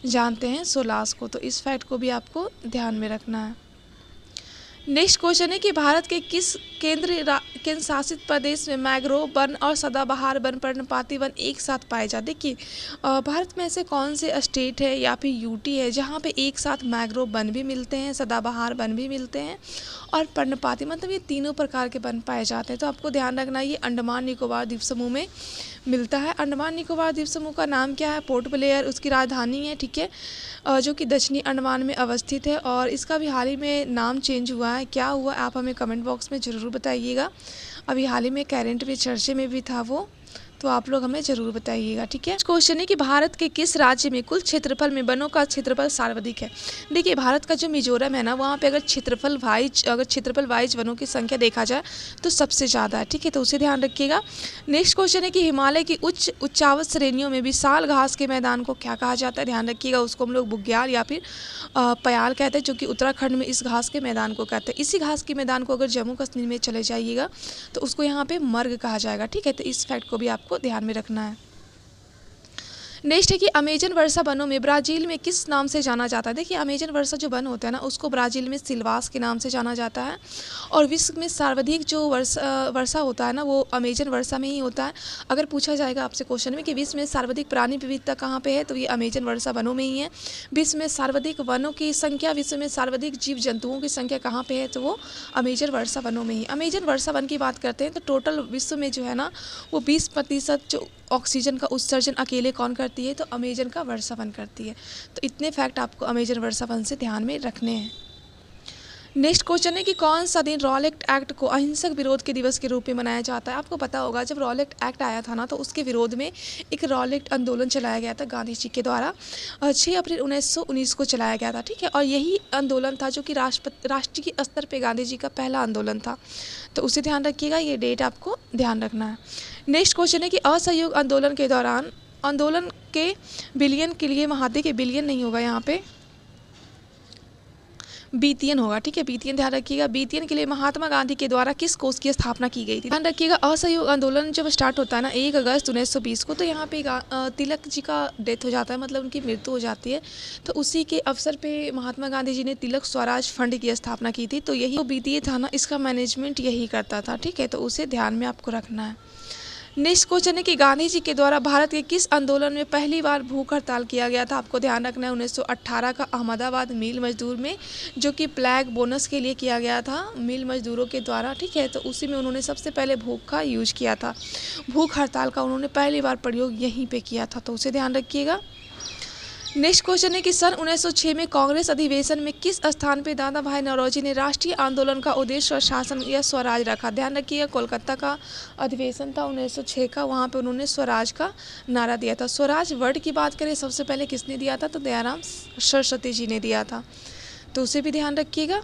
जानते हैं, सोलास को। तो इस फैक्ट को भी आपको ध्यान में रखना है। नेक्स्ट क्वेश्चन है कि भारत के किस केंद्र शासित प्रदेश में मैंग्रोव वन और सदाबहार वन, पर्णपाती वन एक साथ पाए जाते। देखिए, भारत में ऐसे कौन से स्टेट है या फिर यूटी है जहाँ पे एक साथ मैंग्रोव वन भी मिलते हैं, सदाबहार वन भी मिलते हैं और पर्णपाती, मतलब ये तीनों प्रकार के वन पाए जाते हैं। तो आपको ध्यान रखना, ये अंडमान निकोबार द्वीप समूह में मिलता है। अंडमान निकोबार द्वीप समूह का नाम क्या है, पोर्ट ब्लेयर उसकी राजधानी है, ठीक है, जो कि दक्षिणी अंडमान में अवस्थित है। और इसका भी हाल ही में नाम चेंज हुआ है, क्या हुआ आप हमें कमेंट बॉक्स में ज़रूर बताइएगा। अभी हाल ही में करंट में चर्चे में भी था वो, तो आप लोग हमें ज़रूर बताइएगा। ठीक है, क्वेश्चन है कि भारत के किस राज्य में कुल क्षेत्रफल में वनों का क्षेत्रफल सर्वाधिक है। देखिए, भारत का जो मिजोरम है ना, वहाँ पे अगर क्षेत्रफल वाइज वनों की संख्या देखा जाए तो सबसे ज़्यादा है। ठीक है, तो उसे ध्यान रखिएगा। नेक्स्ट क्वेश्चन है कि हिमालय की उच्चावत श्रेणियों में विशाल घास के मैदान को क्या कहा जाता है, ध्यान रखिएगा। उसको हम लोग बुग्याल या फिर पयाल कहते हैं, जो कि उत्तराखंड में इस घास के मैदान को कहते हैं। इसी घास के मैदान को अगर जम्मू कश्मीर में चले जाइएगा तो उसको यहाँ पे मर्ग कहा जाएगा। ठीक है, तो इस फैक्ट को भी आपको ध्यान में रखना है। नेक्स्ट है कि अमेजन वर्षा वनों में ब्राज़ील में किस नाम से जाना जाता है। देखिए, अमेजन वर्षा जो वन होता है ना, उसको ब्राज़ील में सिल्वास के नाम से जाना जाता है। और विश्व में सर्वाधिक जो वर्षा होता है ना, वो अमेजन वर्षा में ही होता है। अगर पूछा जाएगा आपसे क्वेश्चन में कि विश्व में सर्वाधिक प्राणी विविधता कहाँ पे है, तो ये अमेजन वर्षा वनों में ही है। विश्व में सर्वाधिक वनों की संख्या, विश्व में सर्वाधिक जीव जंतुओं की संख्या कहाँ पे है, तो वो अमेजन वर्षा वनों में ही। अमेजन वर्षा वन की बात करते हैं तो टोटल विश्व में जो है ना, वो 20% जो ऑक्सीजन का उत्सर्जन अकेले कौन करती है, तो अमेजन का वर्षा वन करती है। तो इतने फैक्ट आपको अमेजन वर्षा वन से ध्यान में रखने हैं। नेक्स्ट क्वेश्चन है कि कौन सा दिन रॉलेट एक्ट को अहिंसक विरोध के दिवस के रूप में मनाया जाता है। आपको पता होगा, जब रॉलेट एक्ट आया था ना, तो उसके विरोध में एक रॉलेट आंदोलन चलाया गया था गांधी जी के द्वारा। 6 अप्रैल 1919 को चलाया गया था। ठीक है, और यही आंदोलन था जो कि राष्ट्रीय स्तर पे गांधी जी का पहला आंदोलन था। तो उसे ध्यान रखिएगा, ये डेट आपको ध्यान रखना है। नेक्स्ट क्वेश्चन है कि असहयोग आंदोलन के दौरान आंदोलन के बिलियन के लिए महात्मा के बिलियन नहीं होगा, यहाँ पे बीतियन होगा। ठीक है, बीतियन ध्यान रखिएगा। बीतियन के लिए महात्मा गांधी के द्वारा किस कोष की स्थापना की गई थी, ध्यान रखिएगा। असहयोग आंदोलन जब स्टार्ट होता है ना 1 अगस्त 1920 को, तो यहाँ पे तिलक जी का डेथ हो जाता है, मतलब उनकी मृत्यु हो जाती है। तो उसी के अवसर पे महात्मा गांधी जी ने तिलक स्वराज फंड की स्थापना की थी। तो यही बीतिए था ना, इसका मैनेजमेंट यही करता था। ठीक है, तो उसे ध्यान में आपको रखना है। नेक्स्ट क्वेश्चन है कि गांधी जी के द्वारा भारत के किस आंदोलन में पहली बार भूख हड़ताल किया गया था। आपको ध्यान रखना है 1918 का अहमदाबाद मिल मजदूर में, जो कि प्लैग बोनस के लिए किया गया था मिल मजदूरों के द्वारा। ठीक है, तो उसी में उन्होंने सबसे पहले भूख का यूज किया था। भूख हड़ताल का उन्होंने पहली बार प्रयोग यहीं पे किया था, तो उसे ध्यान रखिएगा। नेक्स्ट क्वेश्चन है कि सन 1906 में कांग्रेस अधिवेशन में किस स्थान पे दादा भाई नौरोजी ने राष्ट्रीय आंदोलन का उद्देश्य शासन या स्वराज रखा। ध्यान रखिएगा, कोलकाता का अधिवेशन था 1906 का, वहाँ पे उन्होंने स्वराज का नारा दिया था। स्वराज वर्ड की बात करें सबसे पहले किसने दिया था, तो दयाराम सरस्वती जी ने दिया था, तो उसे भी ध्यान रखिएगा।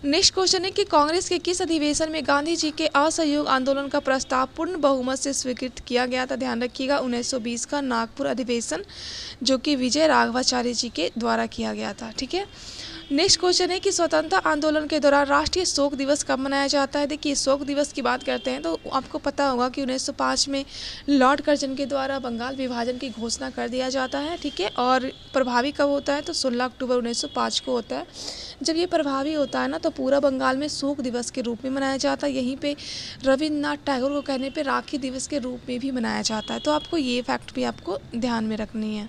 नेक्स्ट क्वेश्चन है कि कांग्रेस के किस अधिवेशन में गांधी जी के असहयोग आंदोलन का प्रस्ताव पूर्ण बहुमत से स्वीकृत किया गया था। ध्यान रखिएगा 1920 का नागपुर अधिवेशन, जो कि विजय राघवाचार्य जी के द्वारा किया गया था। ठीक है, नेक्स्ट क्वेश्चन है कि स्वतंत्रता आंदोलन के दौरान राष्ट्रीय शोक दिवस कब मनाया जाता है। देखिए, शोक दिवस की बात करते हैं तो आपको पता होगा कि 1905 में लॉर्ड कर्जन के द्वारा बंगाल विभाजन की घोषणा कर दिया जाता है, ठीक है। और प्रभावी कब होता है तो 16 अक्टूबर 1905 को होता है। जब ये प्रभावी होता है ना तो पूरा बंगाल में शोक दिवस के रूप में मनाया जाता है। यहीं पे रविन्द्रनाथ टैगोर को कहने पे राखी दिवस के रूप में भी मनाया जाता है। तो आपको ये फैक्ट भी आपको ध्यान में रखनी है।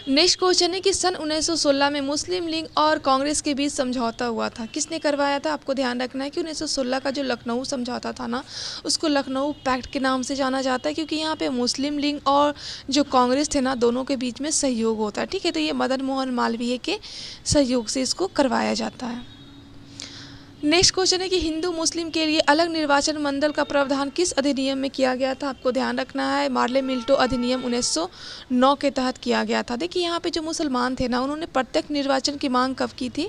नेक्स्ट क्वेश्चन है कि सन 1916 में मुस्लिम लीग और कांग्रेस के बीच समझौता हुआ था, किसने करवाया था। आपको ध्यान रखना है कि 1916 का जो लखनऊ समझौता था ना, उसको लखनऊ पैक्ट के नाम से जाना जाता है, क्योंकि यहाँ पे मुस्लिम लीग और जो कांग्रेस थे ना, दोनों के बीच में सहयोग होता है, ठीक है। तो ये मदन मोहन मालवीय के सहयोग से इसको करवाया जाता है। नेक्स्ट क्वेश्चन है कि हिंदू मुस्लिम के लिए अलग निर्वाचन मंडल का प्रावधान किस अधिनियम में किया गया था। आपको ध्यान रखना है, मार्ले मिल्टो अधिनियम 1909 के तहत किया गया था। देखिए, यहाँ पे जो मुसलमान थे ना, उन्होंने प्रत्यक्ष निर्वाचन की मांग कब की थी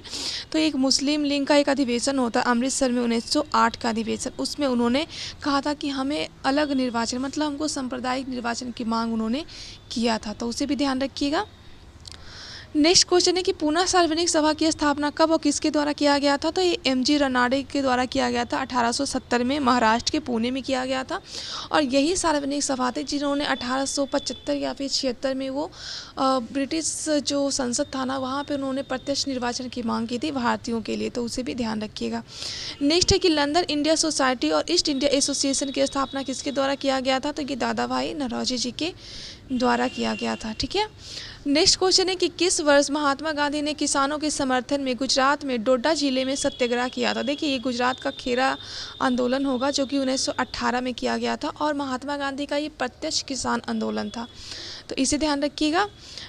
तो एक मुस्लिम लीग का एक अधिवेशन होता है अमृतसर में 1908 का अधिवेशन, उसमें उन्होंने कहा था कि हमें अलग निर्वाचन, मतलब हमको सांप्रदायिक निर्वाचन की मांग उन्होंने किया था, तो उसे भी ध्यान रखिएगा। नेक्स्ट क्वेश्चन है कि पूना सार्वजनिक सभा की स्थापना कब और किसके द्वारा किया गया था। तो ये एम.जी. रनाडे के द्वारा किया गया था, 1870 में महाराष्ट्र के पुणे में किया गया था। और यही सार्वजनिक सभा थी जिन्होंने 1875 या फिर 76 में वो ब्रिटिश जो संसद था ना, वहाँ पे उन्होंने प्रत्यक्ष निर्वाचन की मांग की थी भारतीयों के लिए, तो उसे भी ध्यान रखिएगा। नेक्स्ट है कि लंदन इंडिया सोसाइटी और ईस्ट इंडिया एसोसिएशन की स्थापना किसके द्वारा किया गया था। तो ये दादा भाई नौरोजी जी के द्वारा किया गया था, ठीक है। नेक्स्ट क्वेश्चन है कि किस वर्ष महात्मा गांधी ने किसानों के समर्थन में गुजरात में डोडा जिले में सत्याग्रह किया था। देखिए, ये गुजरात का खेरा आंदोलन होगा जो कि 1918 में किया गया था, और महात्मा गांधी का ये प्रत्यक्ष किसान आंदोलन था, तो इसे ध्यान रखिएगा।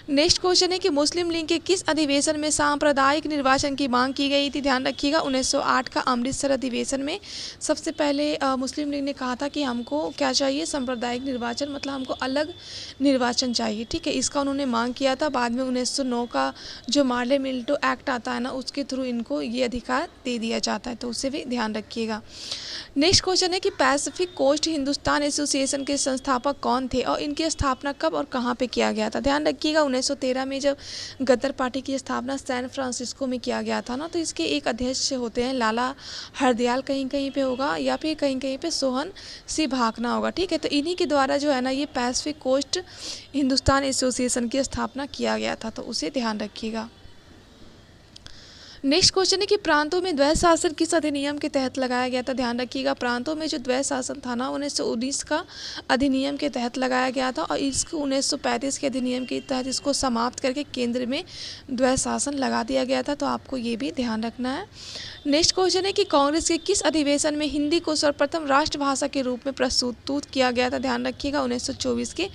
नेक्स्ट क्वेश्चन है कि मुस्लिम लीग के किस अधिवेशन में सांप्रदायिक निर्वाचन की मांग की गई थी। ध्यान रखिएगा, 1908 का अमृतसर अधिवेशन में सबसे पहले मुस्लिम लीग ने कहा था कि हमको क्या चाहिए, सांप्रदायिक निर्वाचन, मतलब हमको अलग निर्वाचन चाहिए, ठीक है। इसका उन्होंने मांग किया था। बाद में 1909 का जो मार्ले मिल्टो एक्ट आता है ना, उसके थ्रू इनको ये अधिकार दे दिया जाता है, तो उसे भी ध्यान रखिएगा। नेक्स्ट क्वेश्चन है कि पैसिफिक कोस्ट हिंदुस्तान एसोसिएशन के संस्थापक कौन थे और इनकी स्थापना कब और कहाँ पे किया गया था। ध्यान रखिएगा, 1913 में जब गदर पार्टी की स्थापना सैन फ्रांसिस्को में किया गया था ना, तो इसके एक अध्यक्ष होते हैं लाला हरदयाल, कहीं कहीं पे होगा, या फिर कहीं कहीं पे सोहन सी भाकना होगा, ठीक है। तो इन्हीं के द्वारा जो है ना, ये पैसिफिक कोस्ट हिंदुस्तान एसोसिएशन की स्थापना किया गया था, तो उसे ध्यान रखिएगा। नेक्स्ट क्वेश्चन है कि प्रांतों में द्वैध शासन किस अधिनियम के तहत लगाया गया था। ध्यान रखिएगा, प्रांतों में जो द्वैध शासन था ना, 1919 का अधिनियम के तहत लगाया गया था, और इसको 1935 के अधिनियम के तहत इसको समाप्त करके केंद्र में द्वैध शासन लगा दिया गया था, तो आपको ये भी ध्यान रखना है। नेक्स्ट क्वेश्चन है कि कांग्रेस के किस अधिवेशन में हिंदी को सर्वप्रथम राष्ट्रभाषा के रूप में प्रस्तुत किया गया था। ध्यान रखिएगा, 1924 के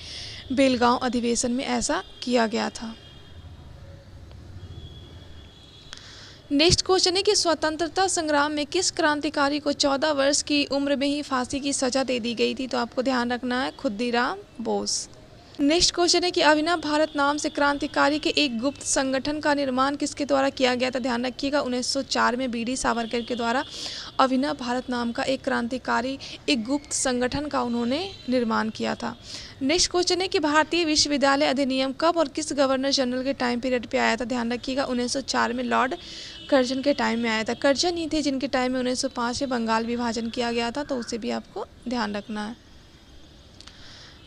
बेलगांव अधिवेशन में ऐसा किया गया था। नेक्स्ट क्वेश्चन है कि स्वतंत्रता संग्राम में किस क्रांतिकारी को 14 वर्ष की उम्र में ही फांसी की सजा दे दी गई थी। तो आपको ध्यान रखना है, खुदीराम बोस। नेक्स्ट क्वेश्चन है कि अभिनव भारत नाम से क्रांतिकारी के एक गुप्त संगठन का निर्माण किसके द्वारा किया गया था। ध्यान रखिएगा, 1904 में बी.डी. सावरकर के द्वारा अभिनव भारत नाम का एक क्रांतिकारी एक गुप्त संगठन का उन्होंने निर्माण किया था। नेक्स्ट क्वेश्चन है कि भारतीय विश्वविद्यालय अधिनियम कब और किस गवर्नर जनरल के टाइम पीरियड पे आया था। ध्यान रखिएगा, 1904 में लॉर्ड कर्जन के टाइम में आया था। कर्जन ही थे जिनके टाइम में 1905 में बंगाल विभाजन किया गया था, तो उसे भी आपको ध्यान रखना है।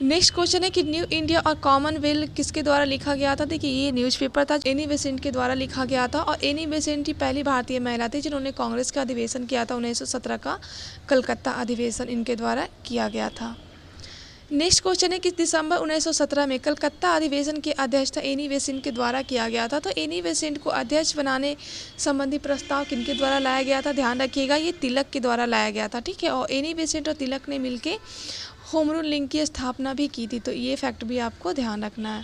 नेक्स्ट क्वेश्चन है कि न्यू इंडिया और कॉमनवेल्थ किसके द्वारा लिखा गया था। देखिए, ये न्यूज़पेपर था, एनी बेसेंट के द्वारा लिखा गया था, और एनी बेसेंट ही पहली भारतीय महिला थी जिन्होंने कांग्रेस का अधिवेशन किया था। 1917 का कलकत्ता अधिवेशन इनके द्वारा किया गया था। नेक्स्ट क्वेश्चन है कि दिसंबर 1917 में कलकत्ता अधिवेशन की अध्यक्षता एनी बेसेंट के द्वारा किया गया था। तो एनी बेसेंट को अध्यक्ष बनाने संबंधी प्रस्ताव किनके द्वारा लाया गया था। ध्यान रखिएगा, ये तिलक के द्वारा लाया गया था, ठीक है। और एनी बेसेंट और तिलक ने मिलकर होम रूल लीग की स्थापना भी की थी, तो ये फैक्ट भी आपको ध्यान रखना है।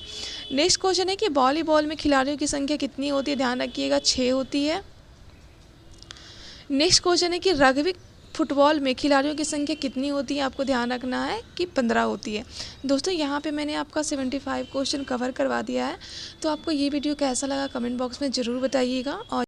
नेक्स्ट क्वेश्चन है कि वॉलीबॉल में खिलाड़ियों की संख्या कितनी होती है। ध्यान रखिएगा, 6 होती है। नेक्स्ट क्वेश्चन है कि रग्बी फुटबॉल में खिलाड़ियों की संख्या कितनी होती है। आपको ध्यान रखना है कि 15 होती है। दोस्तों, यहाँ पे मैंने आपका 75 क्वेश्चन कवर करवा दिया है। तो आपको ये वीडियो कैसा लगा कमेंट बॉक्स में ज़रूर बताइएगा, और